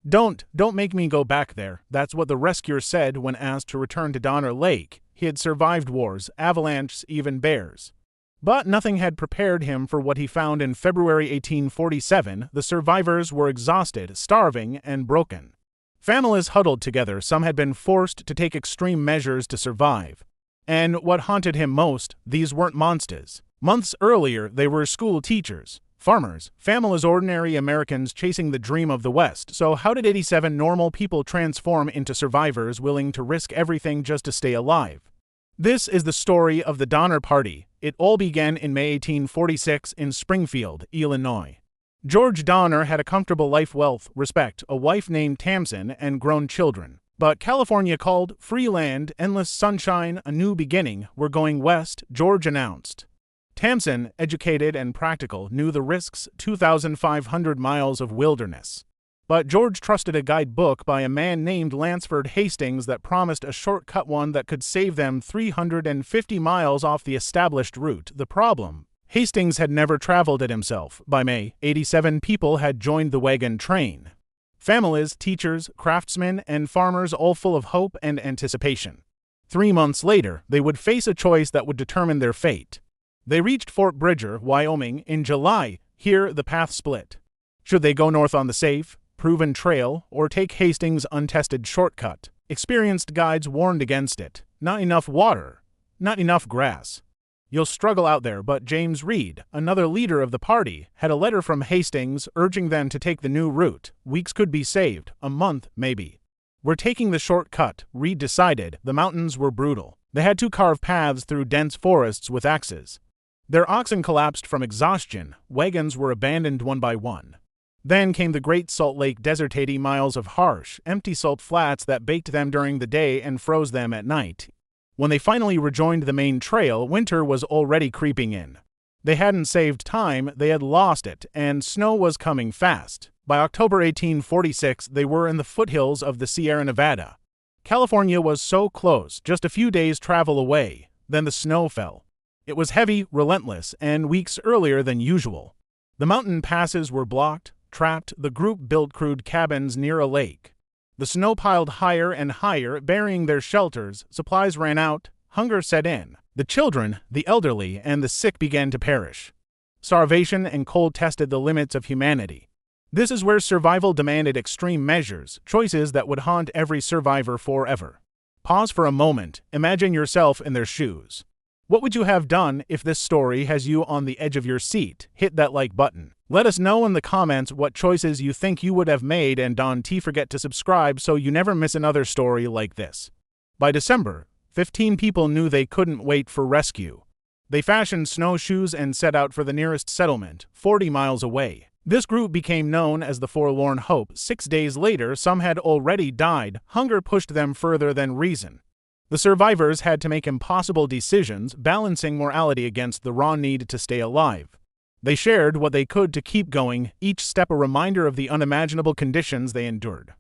Don't make me go back there. That's what the rescuer said when asked to return to Donner Lake. He had survived wars, avalanches, even bears. But nothing had prepared him for what he found in February 1847. The survivors were exhausted, starving, and broken. Families huddled together. Some had been forced to take extreme measures to survive. And what haunted him most, these weren't monsters. Months earlier, they were school teachers, farmers, families, ordinary Americans chasing the dream of the West. So how did 87 normal people transform into survivors willing to risk everything just to stay alive? This is the story of the Donner Party. It all began in May 1846 in Springfield, Illinois. George Donner had a comfortable life, wealth, respect, a wife named Tamsin, and grown children. But California called, free land, endless sunshine, a new beginning. We're going west, George announced. Tamsin, educated and practical, knew the risks, 2,500 miles of wilderness. But George trusted a guidebook by a man named Lansford Hastings that promised a shortcut, one that could save them 350 miles off the established route. The problem? Hastings had never traveled it himself. By May, 87 people had joined the wagon train. Families, teachers, craftsmen, and farmers, all full of hope and anticipation. 3 months later, they would face a choice that would determine their fate. They reached Fort Bridger, Wyoming, in July. Here, the path split. Should they go north on the safe, proven trail, or take Hastings' untested shortcut? Experienced guides warned against it. Not enough water. Not enough grass. You'll struggle out there, but James Reed, another leader of the party, had a letter from Hastings urging them to take the new route. Weeks could be saved, a month maybe. We're taking the shortcut, Reed decided. The mountains were brutal. They had to carve paths through dense forests with axes. Their oxen collapsed from exhaustion. Wagons were abandoned one by one. Then came the Great Salt Lake Desert, 80 miles of harsh, empty salt flats that baked them during the day and froze them at night. When they finally rejoined the main trail, winter was already creeping in. They hadn't saved time, they had lost it, and snow was coming fast. By October 1846, they were in the foothills of the Sierra Nevada. California was so close, just a few days' travel away. Then the snow fell. It was heavy, relentless, and weeks earlier than usual. The mountain passes were blocked, trapped. The group built crude cabins near a lake. The snow piled higher and higher, burying their shelters. Supplies ran out. Hunger set in. The children, the elderly, and the sick began to perish. Starvation and cold tested the limits of humanity. This is where survival demanded extreme measures, choices that would haunt every survivor forever. Pause for a moment. Imagine yourself in their shoes. What would you have done if this story has you on the edge of your seat? Hit that like button. Let us know in the comments what choices you think you would have made, and don't forget to subscribe so you never miss another story like this. By December, 15 people knew they couldn't wait for rescue. They fashioned snowshoes and set out for the nearest settlement, 40 miles away. This group became known as the Forlorn Hope. 6 days later, some had already died. Hunger pushed them further than reason. The survivors had to make impossible decisions, balancing morality against the raw need to stay alive. They shared what they could to keep going, each step a reminder of the unimaginable conditions they endured.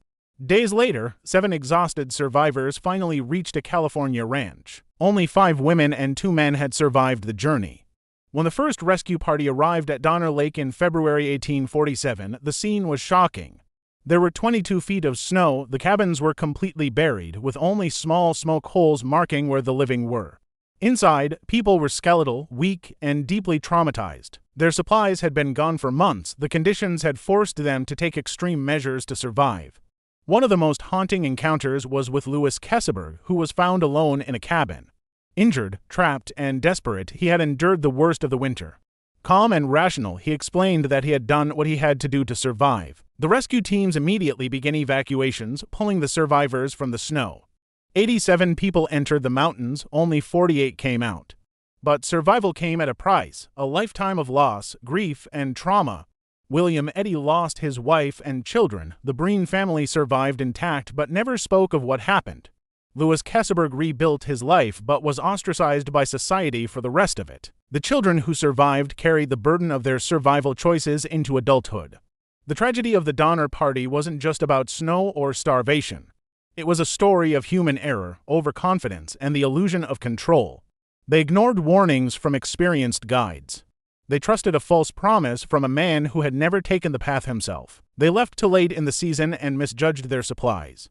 Days later, 7 exhausted survivors finally reached a California ranch. Only 5 women and 2 men had survived the journey. When the first rescue party arrived at Donner Lake in February 1847, the scene was shocking. There were 22 feet of snow. The cabins were completely buried, with only small smoke holes marking where the living were. Inside, people were skeletal, weak, and deeply traumatized. Their supplies had been gone for months. The conditions had forced them to take extreme measures to survive. One of the most haunting encounters was with Louis Keseberg, who was found alone in a cabin. Injured, trapped, and desperate, he had endured the worst of the winter. Calm and rational, he explained that he had done what he had to do to survive. The rescue teams immediately began evacuations, pulling the survivors from the snow. 87 people entered the mountains, only 48 came out. But survival came at a price, a lifetime of loss, grief, and trauma. William Eddy lost his wife and children. The Breen family survived intact but never spoke of what happened. Louis Keseberg rebuilt his life but was ostracized by society for the rest of it. The children who survived carried the burden of their survival choices into adulthood. The tragedy of the Donner Party wasn't just about snow or starvation. It was a story of human error, overconfidence, and the illusion of control. They ignored warnings from experienced guides. They trusted a false promise from a man who had never taken the path himself. They left too late in the season and misjudged their supplies.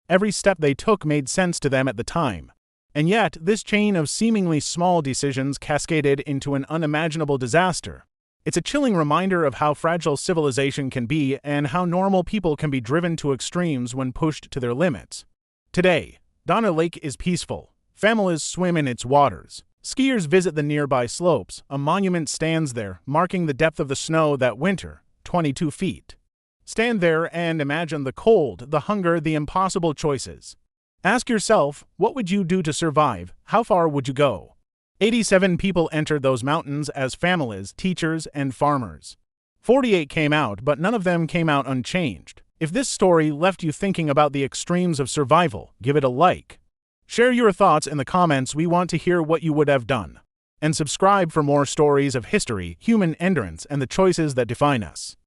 Every step they took made sense to them at the time. And yet, this chain of seemingly small decisions cascaded into an unimaginable disaster. It's a chilling reminder of how fragile civilization can be and how normal people can be driven to extremes when pushed to their limits. Today, Donner Lake is peaceful. Families swim in its waters. Skiers visit the nearby slopes. A monument stands there, marking the depth of the snow that winter, 22 feet. Stand there and imagine the cold, the hunger, the impossible choices. Ask yourself, what would you do to survive? How far would you go? 87 people entered those mountains as families, teachers, and farmers. 48 came out, but none of them came out unchanged. If this story left you thinking about the extremes of survival, give it a like. Share your thoughts in the comments. We want to hear what you would have done. And subscribe for more stories of history, human endurance, and the choices that define us.